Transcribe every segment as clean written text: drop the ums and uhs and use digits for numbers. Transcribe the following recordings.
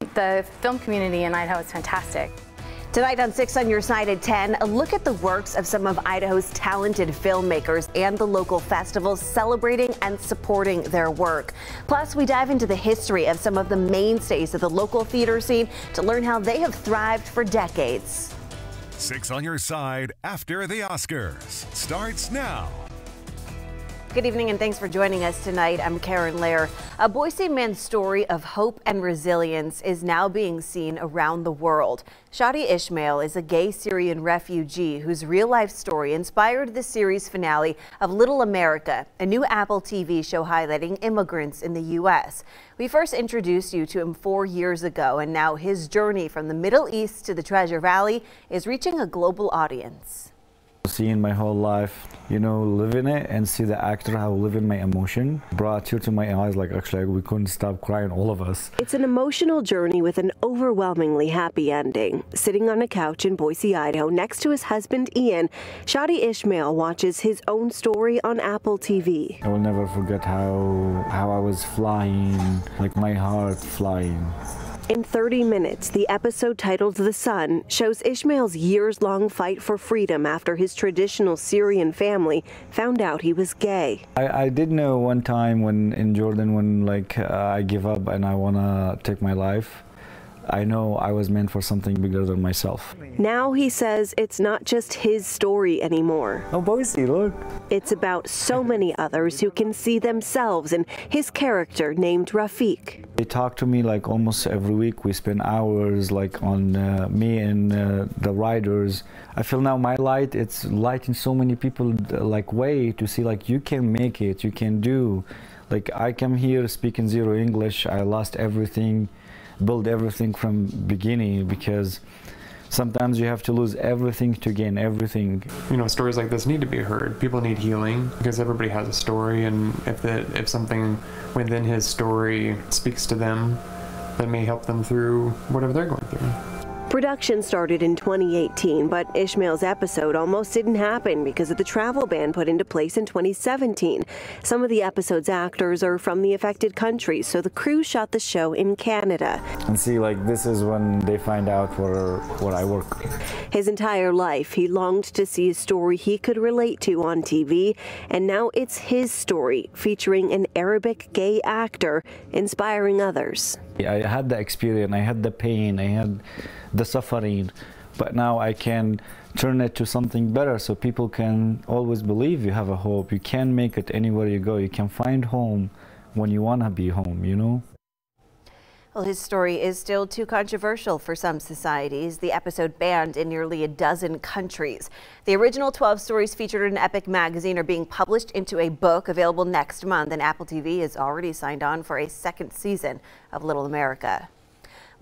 The film community in Idaho is fantastic. Tonight on 6 on Your Side at 10, a look at the works of some of Idaho's talented filmmakers and the local festivals celebrating and supporting their work. Plus, we dive into the history of some of the mainstays of the local theater scene to learn how they have thrived for decades. 6 on Your Side after the Oscars starts now. Good evening and thanks for joining us tonight. I'm Karen Lair. A Boise man's story of hope and resilience is now being seen around the world. Shadi Ishmael is a gay Syrian refugee whose real-life story inspired the series finale of Little America, a new Apple TV show highlighting immigrants in the U.S. We first introduced you to him 4 years ago, and now his journey from the Middle East to the Treasure Valley is reaching a global audience. Seeing my whole life, living it and see the actor how living my emotion brought tears to my eyes. Like actually we couldn't stop crying, all of us. It's an emotional journey with an overwhelmingly happy ending. Sitting on a couch in Boise, Idaho, next to his husband Ian, Shadi Ishmael watches his own story on Apple TV. I will never forget how I was flying, like my heart flying. In 30 minutes, the episode titled The Sun shows Ishmael's years-long fight for freedom after his traditional Syrian family found out he was gay. I did know one time when in Jordan when I give up and I want to take my life. I know I was meant for something bigger than myself. Now he says it's not just his story anymore. Oh, Boise, look. It's about so many others who can see themselves in his character named Rafiq. They talk to me like almost every week. We spend hours on me and the writers. I feel now my light, it's lighting so many people way to see you can make it, you can do. I come here speaking zero English. I lost everything. Build everything from beginning, because sometimes you have to lose everything to gain everything. Stories like this need to be heard. People need healing because everybody has a story, and if something within his story speaks to them, that may help them through whatever they're going through. Production started in 2018, but Ishmael's episode almost didn't happen because of the travel ban put into place in 2017. Some of the episode's actors are from the affected countries, so the crew shot the show in Canada. And see, this is when they find out where I work. His entire life, he longed to see a story he could relate to on TV, and now it's his story, featuring an Arabic gay actor inspiring others. I had the experience, I had the pain, I had the suffering, but now I can turn it to something better so people can always believe you have a hope. You can make it anywhere you go. You can find home when you want to be home, Well, his story is still too controversial for some societies. The episode banned in nearly a dozen countries. The original 12 stories featured in Epic magazine are being published into a book available next month, and Apple TV has already signed on for a second season of Little America.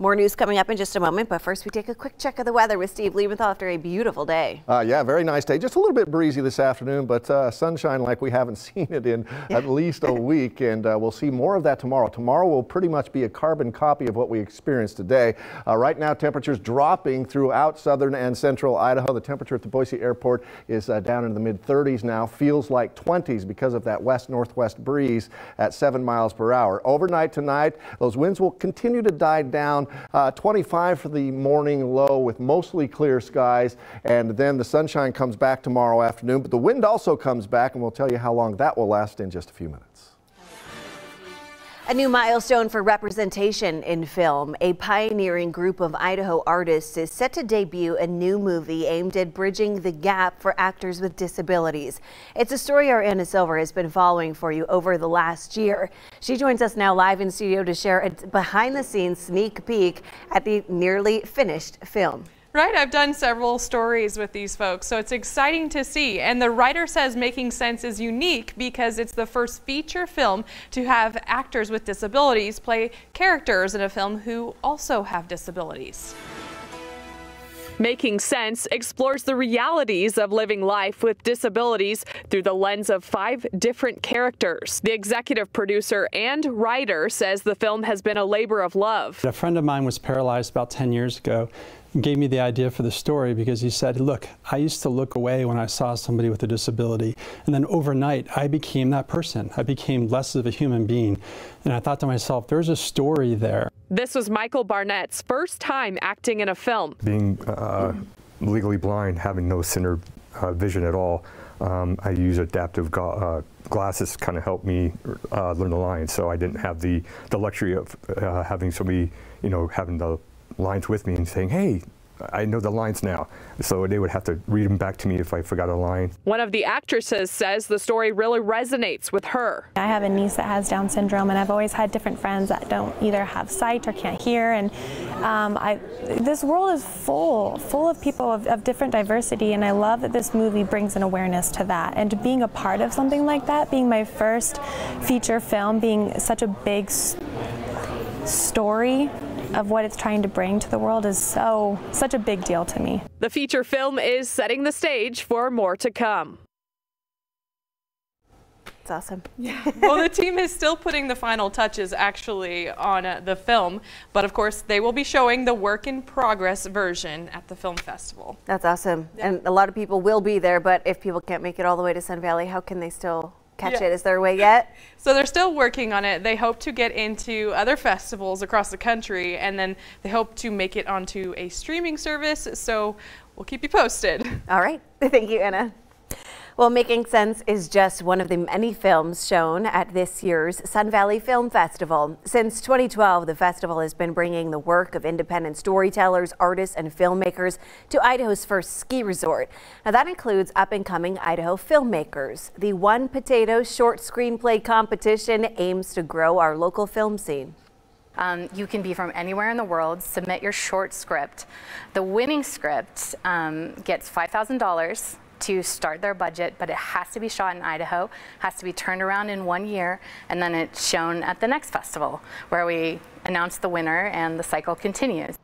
More news coming up in just a moment, but first we take a quick check of the weather with Steve Liebenthal after a beautiful day. Yeah, very nice day. Just a little bit breezy this afternoon, but sunshine like we haven't seen it in at least a week, and we'll see more of that tomorrow. Tomorrow will pretty much be a carbon copy of what we experienced today. Right now, temperatures dropping throughout southern and central Idaho. The temperature at the Boise airport is down in the mid-30s now. Feels like 20s because of that west-northwest breeze at 7 miles per hour. Overnight tonight, those winds will continue to die down. 25 for the morning low with mostly clear skies, and then the sunshine comes back tomorrow afternoon, but the wind also comes back, and we'll tell you how long that will last in just a few minutes. A new milestone for representation in film. A pioneering group of Idaho artists is set to debut a new movie aimed at bridging the gap for actors with disabilities. It's a story our Anna Silver has been following for you over the last year. She joins us now live in studio to share a behind-the-scenes sneak peek at the nearly finished film. Right, I've done several stories with these folks, so it's exciting to see. And the writer says Making Sense is unique because it's the first feature film to have actors with disabilities play characters in a film who also have disabilities. Making Sense explores the realities of living life with disabilities through the lens of 5 different characters. The executive producer and writer says the film has been a labor of love. A friend of mine was paralyzed about 10 years ago, gave me the idea for the story because he said, look, I used to look away when I saw somebody with a disability, and then overnight I became that person. I became less of a human being, and I thought to myself, there's a story there. This was Michael Barnett's first time acting in a film. Being legally blind, having no center vision at all, I use adaptive glasses to kind of help me learn the lines, so I didn't have the luxury of having somebody, you know, having the lines with me and saying, hey, I know the lines now. So they would have to read them back to me if I forgot a line. One of the actresses says the story really resonates with her. I have a niece that has Down syndrome, and I've always had different friends that don't either have sight or can't hear. And this world is full of people of different diversity, and I love that this movie brings an awareness to that. And being a part of something like that, being my first feature film, being such a big story of what it's trying to bring to the world is such a big deal to me. The feature film is setting the stage for more to come. It's awesome. Yeah. Well, the team is still putting the final touches actually on the film, but of course they will be showing the work in progress version at the film festival. That's awesome. Yeah. And a lot of people will be there, but if people can't make it all the way to Sun Valley, how can they still catch it? Is there a way yet? So they're still working on it. They hope to get into other festivals across the country, and then they hope to make it onto a streaming service. So we'll keep you posted. All right. Thank you, Anna. Well, Making Sense is just one of the many films shown at this year's Sun Valley Film Festival. Since 2012, the festival has been bringing the work of independent storytellers, artists, and filmmakers to Idaho's first ski resort. Now, that includes up-and-coming Idaho filmmakers. The One Potato Short Screenplay Competition aims to grow our local film scene. You can be from anywhere in the world, submit your short script. The winning script gets $5,000 to start their budget, but it has to be shot in Idaho, has to be turned around in 1 year, and then it's shown at the next festival where we announce the winner and the cycle continues.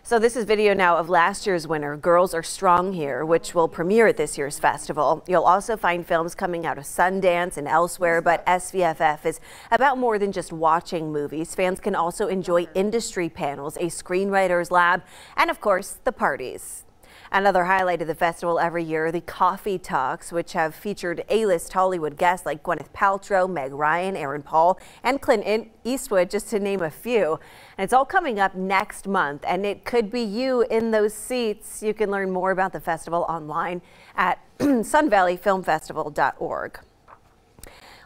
So this is video now of last year's winner, Girls Are Strong Here, which will premiere at this year's festival. You'll also find films coming out of Sundance and elsewhere, but SVFF is about more than just watching movies. Fans can also enjoy industry panels, a screenwriter's lab, and of course, the parties. Another highlight of the festival every year, the Coffee Talks, which have featured A-list Hollywood guests like Gwyneth Paltrow, Meg Ryan, Aaron Paul, and Clint Eastwood, just to name a few. And it's all coming up next month, and it could be you in those seats. You can learn more about the festival online at sunvalleyfilmfestival.org.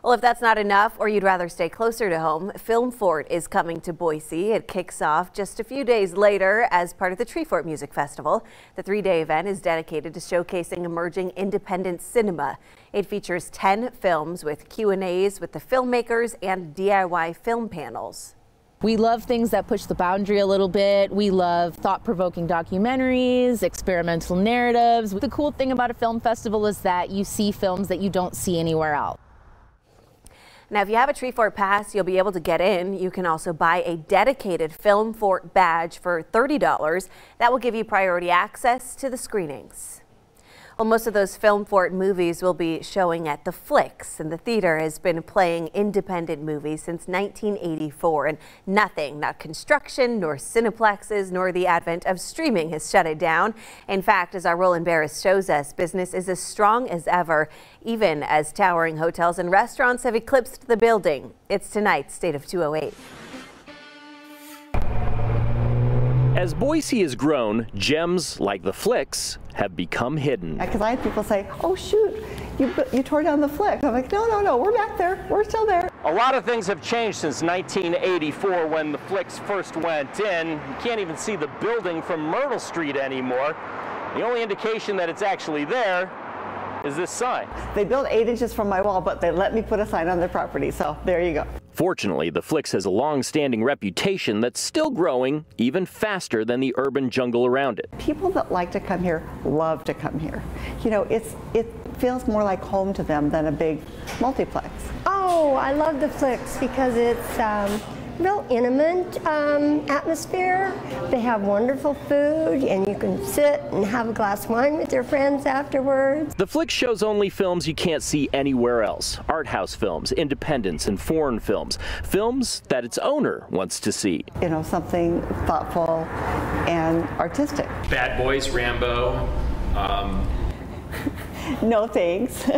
Well, if that's not enough, or you'd rather stay closer to home, Film Fort is coming to Boise. It kicks off just a few days later as part of the Tree Fort Music Festival. The three-day event is dedicated to showcasing emerging independent cinema. It features 10 films with Q&As with the filmmakers and DIY film panels. We love things that push the boundary a little bit. We love thought-provoking documentaries, experimental narratives. The cool thing about a film festival is that you see films that you don't see anywhere else. Now, if you have a Tree Fort pass, you'll be able to get in. You can also buy a dedicated Film Fort badge for $30. That will give you priority access to the screenings. Well, most of those Film Fort movies will be showing at the Flicks, and the theater has been playing independent movies since 1984, and nothing, not construction, nor cineplexes, nor the advent of streaming has shut it down. In fact, as our Roland Barris shows us, business is as strong as ever, even as towering hotels and restaurants have eclipsed the building. It's tonight's State of 208. As Boise has grown, gems like the Flicks have become hidden. Because I had people say, oh shoot, you tore down the Flick. I'm like, no, we're back there, we're still there. A lot of things have changed since 1984 when the Flicks first went in. You can't even see the building from Myrtle Street anymore. The only indication that it's actually there is this sign. They built 8 inches from my wall, but they let me put a sign on their property, so there you go. Fortunately, the Flicks has a long-standing reputation that's still growing even faster than the urban jungle around it. People that like to come here love to come here. You know, it feels more like home to them than a big multiplex. Oh, I love the Flicks because it's real intimate atmosphere. They have wonderful food, and you can sit and have a glass of wine with your friends afterwards. The flick shows only films you can't see anywhere else. Art house films, independents, and foreign films. Films that its owner wants to see. You know, something thoughtful and artistic. Bad Boys, Rambo. No thanks.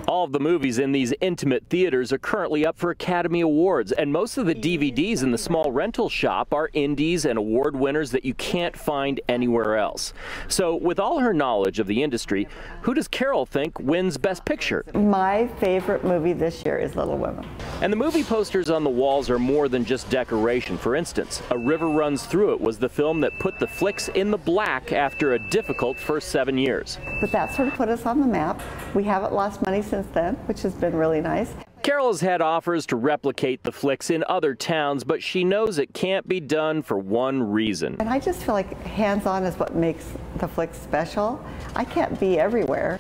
All of the movies in these intimate theaters are currently up for Academy Awards, and most of the DVDs in the small rental shop are indies and award winners that you can't find anywhere else. So with all her knowledge of the industry, who does Carol think wins Best Picture? My favorite movie this year is Little Women. And the movie posters on the walls are more than just decoration. For instance, A River Runs Through It was the film that put the flicks in the black after a difficult first 7 years. But that sort of put us on the map. We haven't lost money since then, which has been really nice. Carol has had offers to replicate the flicks in other towns, but she knows it can't be done for one reason. And I just feel like hands-on is what makes the flicks special. I can't be everywhere.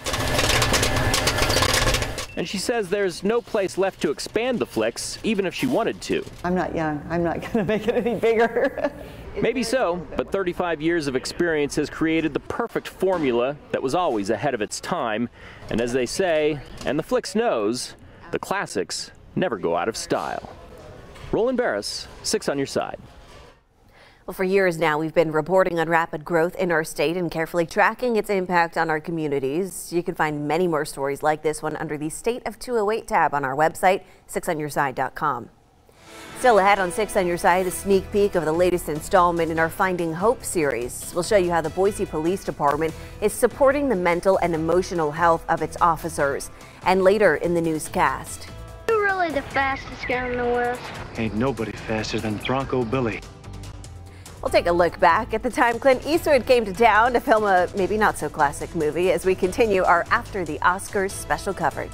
And she says there's no place left to expand the flicks, even if she wanted to. I'm not young. I'm not going to make it any bigger. Maybe so, but 35 years of experience has created the perfect formula that was always ahead of its time. And as they say, and the flicks knows, the classics never go out of style. Roland Barris, 6 on your side. Well, for years now, we've been reporting on rapid growth in our state and carefully tracking its impact on our communities. You can find many more stories like this one under the State of 208 tab on our website, 6onyourside.com. Still ahead on 6 on Your Side, a sneak peek of the latest installment in our Finding Hope series. We'll show you how the Boise Police Department is supporting the mental and emotional health of its officers. And later in the newscast. You're really the fastest guy in the West. Ain't nobody faster than Bronco Billy. We'll take a look back at the time Clint Eastwood came to town to film a maybe not so classic movie as we continue our After the Oscars special coverage.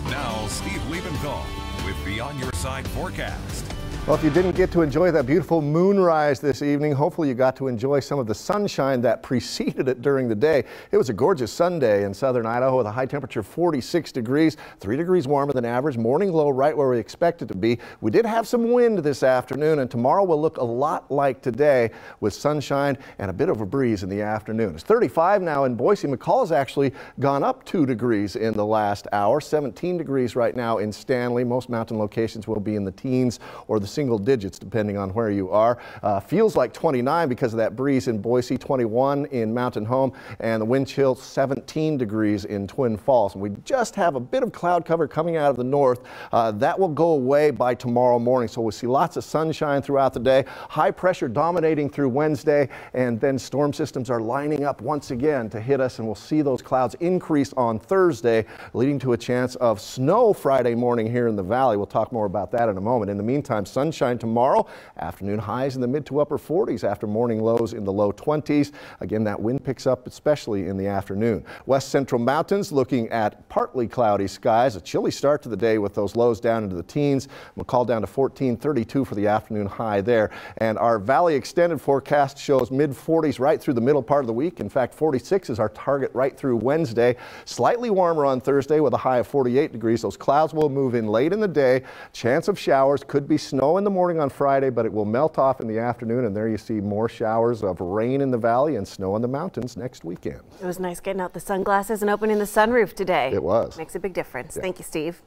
Now, Steve Liebenthal with the On Your Side forecast. Well, if you didn't get to enjoy that beautiful moonrise this evening, hopefully you got to enjoy some of the sunshine that preceded it during the day. It was a gorgeous Sunday in southern Idaho with a high temperature of 46 degrees, 3 degrees warmer than average, morning low right where we expect it to be. We did have some wind this afternoon, and tomorrow will look a lot like today with sunshine and a bit of a breeze in the afternoon. It's 35 now in Boise. McCall's actually gone up 2 degrees in the last hour, 17 degrees right now in Stanley. Most mountain locations will be in the teens or the single digits depending on where you are. Feels like 29 because of that breeze in Boise, 21 in Mountain Home, and the wind chill 17 degrees in Twin Falls. And we just have a bit of cloud cover coming out of the north. That will go away by tomorrow morning, so we'll see lots of sunshine throughout the day. High pressure dominating through Wednesday, and then storm systems are lining up once again to hit us, and we'll see those clouds increase on Thursday, leading to a chance of snow Friday morning here in the valley. We'll talk more about that in a moment. In the meantime, sunshine tomorrow, afternoon highs in the mid to upper 40s after morning lows in the low 20s. Again, that wind picks up especially in the afternoon. West Central Mountains looking at partly cloudy skies. A chilly start to the day with those lows down into the teens. We'll call down to 14, 32 for the afternoon high there. And our valley extended forecast shows mid 40s right through the middle part of the week. In fact, 46 is our target right through Wednesday. Slightly warmer on Thursday with a high of 48 degrees. Those clouds will move in late in the day. Chance of showers, could be snow in the morning on Friday, but it will melt off in the afternoon, and there you see more showers of rain in the valley and snow in the mountains next weekend. It was nice getting out the sunglasses and opening the sunroof today. It was. Makes a big difference. Yeah. Thank you, Steve.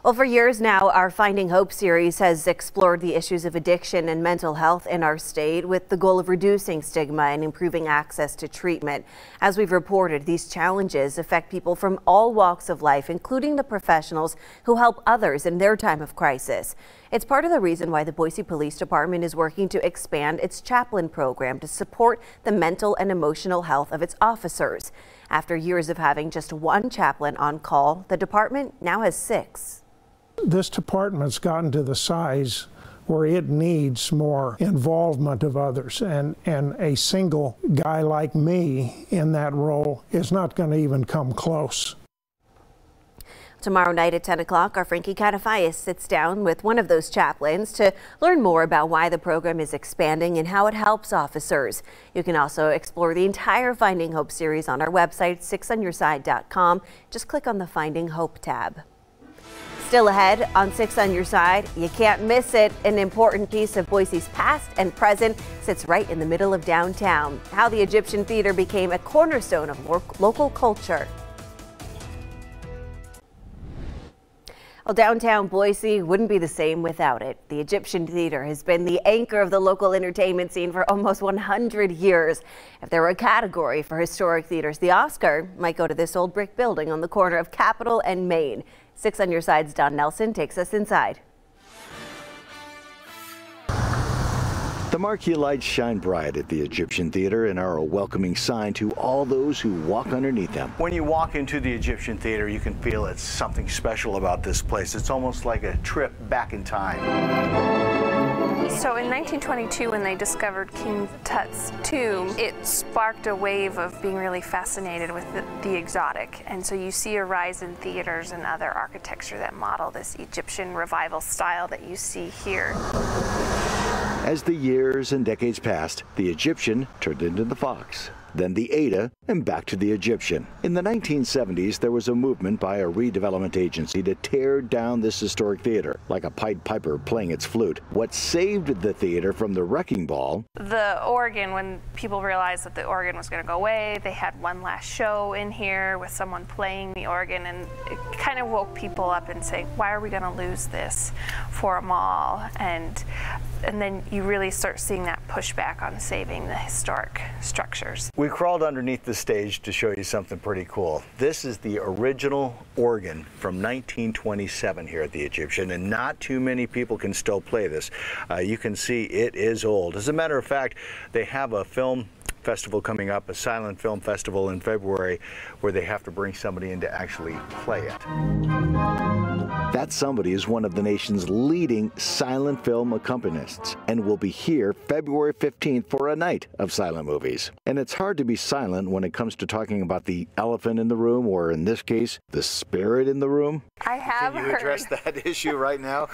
Well, for years now, our Finding Hope series has explored the issues of addiction and mental health in our state with the goal of reducing stigma and improving access to treatment. As we've reported, these challenges affect people from all walks of life, including the professionals who help others in their time of crisis. It's part of the reason why the Boise Police Department is working to expand its chaplain program to support the mental and emotional health of its officers. After years of having just one chaplain on call, the department now has 6. This department's gotten to the size where it needs more involvement of others, and a single guy like me in that role is not going to even come close. Tomorrow night at 10 o'clock, our Frankie Catafias sits down with one of those chaplains to learn more about why the program is expanding and how it helps officers. You can also explore the entire Finding Hope series on our website, 6onyourside.com. Just click on the Finding Hope tab. Still ahead on 6 on Your Side, you can't miss it. An important piece of Boise's past and present sits right in the middle of downtown. How the Egyptian Theater became a cornerstone of local culture. Well, downtown Boise wouldn't be the same without it. The Egyptian Theater has been the anchor of the local entertainment scene for almost 100 years. If there were a category for historic theaters, the Oscar might go to this old brick building on the corner of Capitol and Main. 6 on Your Side's Don Nelson takes us inside. The marquee lights shine bright at the Egyptian Theater and are a welcoming sign to all those who walk underneath them. When you walk into the Egyptian Theater, you can feel it's something special about this place. It's almost like a trip back in time. So in 1922, when they discovered King Tut's tomb, it sparked a wave of being really fascinated with the exotic. And so you see a rise in theaters and other architecture that model this Egyptian revival style that you see here. As the years and decades passed, the Egyptian turned into the Fox, then the Ada, and back to the Egyptian. In the 1970s, there was a movement by a redevelopment agency to tear down this historic theater, like a Pied Piper playing its flute. What saved the theater from the wrecking ball? The organ, when people realized that the organ was going to go away, they had one last show in here with someone playing the organ, and it kind of woke people up and saying, why are we going to lose this for a mall? And then you really start seeing that pushback on saving the historic structures. We crawled underneath the stage to show you something pretty cool. This is the original organ from 1927 here at the Egyptian, and not too many people can still play this. You can see it is old. As a matter of fact, they have a film festival coming up, a silent film festival in February, where they have to bring somebody in to actually play it. That somebody is one of the nation's leading silent film accompanists and will be here February 15th for a night of silent movies. And it's hard to be silent when it comes to talking about the elephant in the room, or in this case, the spirit in the room. I have Can you address that issue right now?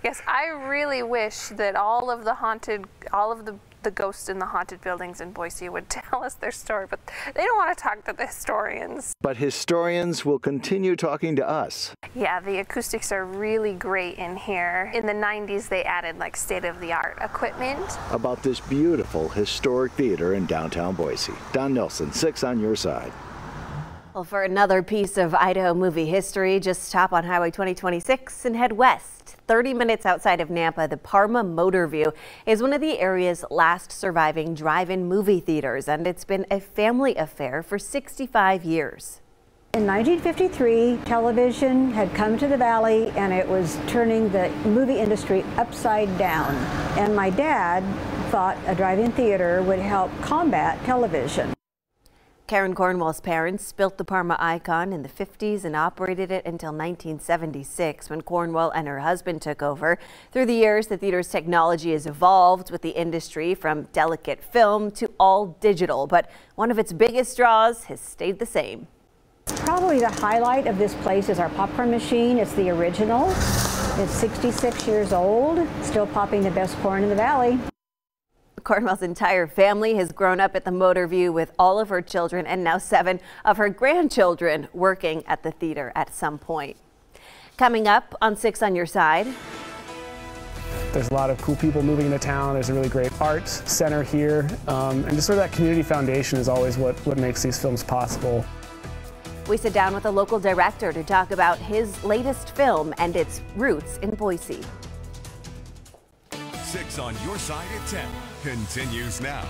Yes, I really wish that all of the ghosts in the haunted buildings in Boise would tell us their story, but they don't want to talk to the historians. But historians will continue talking to us. Yeah, the acoustics are really great in here. In the 90s, they added like state-of-the-art equipment. About this beautiful historic theater in downtown Boise. Don Nelson, 6 on Your Side. Well, for another piece of Idaho movie history, just stop on Highway 2026 and head west. 30 minutes outside of Nampa, the Parma Motor View is one of the area's last surviving drive-in movie theaters, and it's been a family affair for 65 years. In 1953, television had come to the valley and it was turning the movie industry upside down. And my dad thought a drive-in theater would help combat television. Karen Cornwall's parents built the Parma icon in the 50s and operated it until 1976 when Cornwall and her husband took over. Through the years, the theater's technology has evolved with the industry from delicate film to all digital, but one of its biggest draws has stayed the same. Probably the highlight of this place is our popcorn machine. It's the original. It's 66 years old, still popping the best corn in the valley. Cornwall's entire family has grown up at the Motor View with all of her children and now 7 of her grandchildren working at the theater at some point. Coming up on 6 on Your Side. There's a lot of cool people moving into town. There's a really great arts center here. And just sort of that community foundation is always what makes these films possible. We sit down with a local director to talk about his latest film and its roots in Boise. 6 on Your Side at 10 continues now.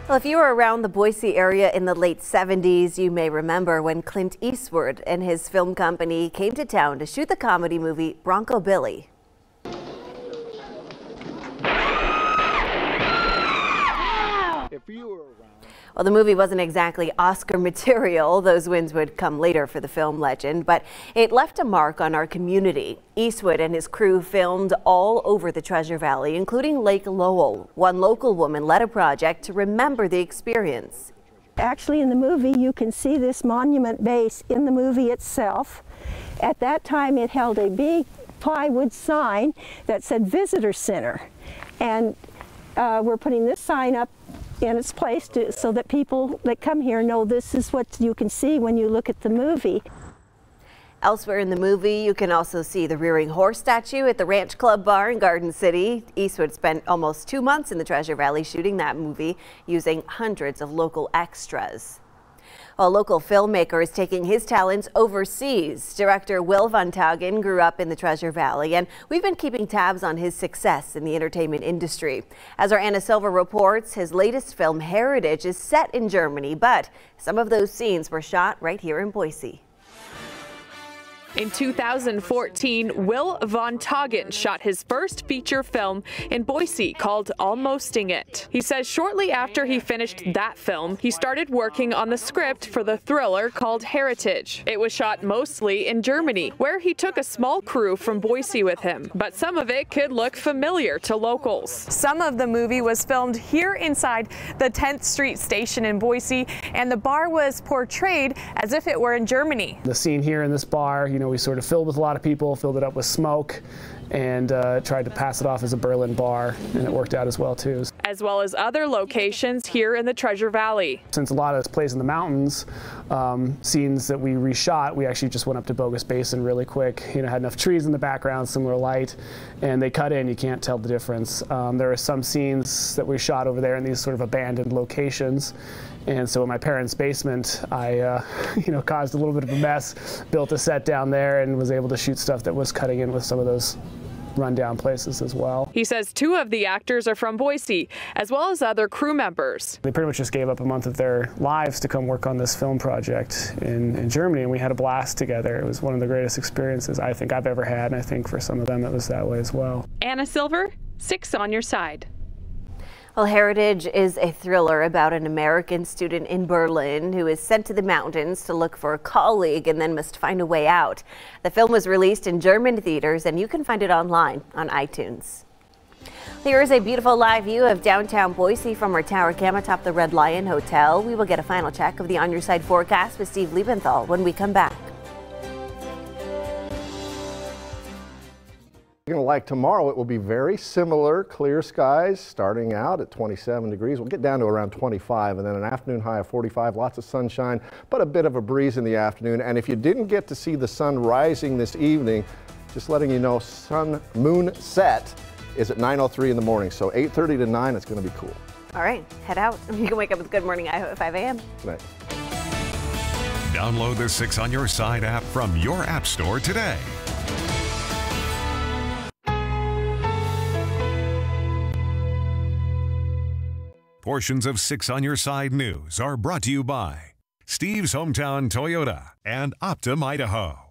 Well, if you were around the Boise area in the late 70s, you may remember when Clint Eastwood and his film company came to town to shoot the comedy movie Bronco Billy. If you were around. Well, the movie wasn't exactly Oscar material. Those wins would come later for the film legend, but it left a mark on our community. Eastwood and his crew filmed all over the Treasure Valley, including Lake Lowell. One local woman led a project to remember the experience. Actually, in the movie, you can see this monument base in the movie itself. At that time, it held a big plywood sign that said Visitor Center. And we're putting this sign up in its place so that people that come here know this is what you can see when you look at the movie. Elsewhere in the movie, you can also see the rearing horse statue at the Ranch Club Bar in Garden City. Eastwood spent almost 2 months in the Treasure Valley shooting that movie using hundreds of local extras. A local filmmaker is taking his talents overseas. Director Will Van Taugen grew up in the Treasure Valley, and we've been keeping tabs on his success in the entertainment industry. As our Anna Silva reports, his latest film, Heritage, is set in Germany, but some of those scenes were shot right here in Boise. In 2014, Will Van Taugen shot his first feature film in Boise called Almosting It. He says shortly after he finished that film, he started working on the script for the thriller called Heritage. It was shot mostly in Germany, where he took a small crew from Boise with him. But some of it could look familiar to locals. Some of the movie was filmed here inside the 10th Street station in Boise, and the bar was portrayed as if it were in Germany. The scene here in this bar, we sort of filled with a lot of people, filled it up with smoke, and tried to pass it off as a Berlin bar, and it worked out as well too. As well as other locations here in the Treasure Valley. Since a lot of this plays in the mountains, scenes that we reshot, we actually just went up to Bogus Basin really quick. Had enough trees in the background, similar light, and they cut in. You can't tell the difference. There are some scenes that we shot over there in these sort of abandoned locations. And so in my parents' basement, I, caused a little bit of a mess, built a set down there, and was able to shoot stuff that was cutting in with some of those rundown places as well. He says 2 of the actors are from Boise, as well as other crew members. They pretty much just gave up a month of their lives to come work on this film project in Germany, and we had a blast together. It was one of the greatest experiences I think I've ever had, and I think for some of them it was that way as well. Anna Silva, 6 on your side. Well, Heritage is a thriller about an American student in Berlin who is sent to the mountains to look for a colleague and then must find a way out. The film was released in German theaters, and you can find it online on iTunes. Here is a beautiful live view of downtown Boise from our tower cam atop the Red Lion Hotel. We will get a final check of the On Your Side forecast with Steve Liebenthal when we come back. Like tomorrow, it will be very similar, clear skies starting out at 27 degrees. We'll get down to around 25, and then an afternoon high of 45, lots of sunshine, but a bit of a breeze in the afternoon. And if you didn't get to see the sun rising this evening, just letting you know, moon set is at 9:03 in the morning. So 8:30 to 9, it's going to be cool. All right, head out. You can wake up with Good Morning Idaho at 5 a.m. Good night. Download the 6 on Your Side app from your app store today. Portions of 6 on Your Side News are brought to you by Steve's Hometown Toyota and Optum Idaho.